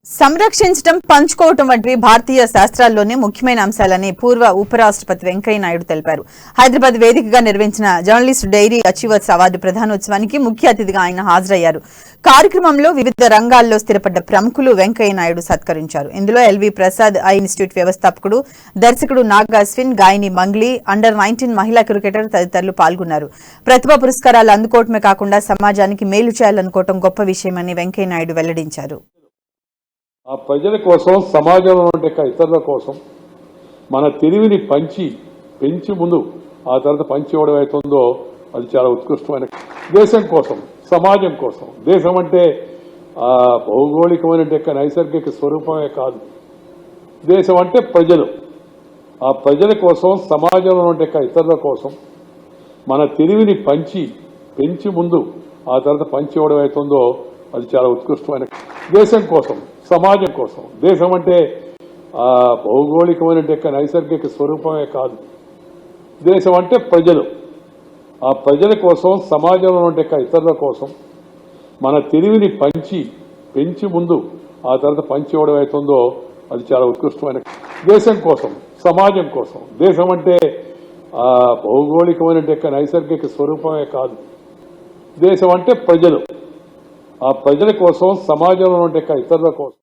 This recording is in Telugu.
సంరక్షించడం పంచుకోవటం వంటి భారతీయ శాస్త్రాల్లోనే ముఖ్యమైన అంశాలని పూర్వ ఉపరాష్ట్రపతి వెంకయ్య నాయుడు తెలిపారు. హైదరాబాద్ వేదికగా నిర్వహించిన జర్నలిస్ట్ డైరీ అచీవర్స్ అవార్డు ప్రధానోత్సవానికి ముఖ్య అతిథిగా ఆయన హాజరయ్యారు. కార్యక్రమంలో వివిధ రంగాల్లో స్థిరపడ్డ ప్రముఖులు వెంకయ్య నాయుడు సత్కరించారు. ఇందులో ఎల్వి ప్రసాద్ ఐ ఇన్స్టిట్యూట్ వ్యవస్థాపకుడు, దర్శకుడు నాగ్ అశ్విన్, గాయని మంగ్లీ, అండర్-19 మహిళా క్రికెటర్ తదితరులు పాల్గొన్నారు. ప్రతిభా పురస్కారాలు అందుకోవటమే కాకుండా సమాజానికి మేలు చేయాలనుకోవటం గొప్ప విషయమని వెంకయ్య నాయుడు వెల్లడించారు. ఆ ప్రజల కోసం, సమాజంలో ఉండే ఇతరుల కోసం మన తెలివిని పెంచి ముందు ఆ తర్వాత పంచి ఇవ్వడం అవుతుందో అది చాలా ఉత్కృష్టమైన. దేశం కోసం, సమాజం కోసం. దేశం అంటే భౌగోళికమైన నైసర్గిక స్వరూపమే కాదు. దేశం అంటే ప్రజలు. ఆ ప్రజల కోసం, సమాజంలో ఉండే ఇతరుల కోసం మన తెలివిని పెంచి ముందు ఆ తర్వాత పంచి ఇవ్వడం అవుతుందో అది చాలా ఉత్కృష్టమైన. దేశం కోసం, సమాజం కోసం. దేశం అంటే భౌగోళికమైన నైసర్గిక స్వరూపమే కాదు. దేశం అంటే ప్రజలు. ఆ ప్రజల కోసం, సమాజంలో ఉండే ఇతరుల కోసం మన తెలివిని పెంచి ముందు ఆ తర్వాత పంచి ఇవ్వడం అవుతుందో అది చాలా ఉత్కృష్టమైన. దేశం కోసం, సమాజం కోసం. దేశం అంటే భౌగోళికమైన నైసర్గిక స్వరూపమే కాదు. దేశం అంటే ప్రజలు. ఆ ప్రజల కోసం, సమాజంలో ఉండే ఇతరుల కోసం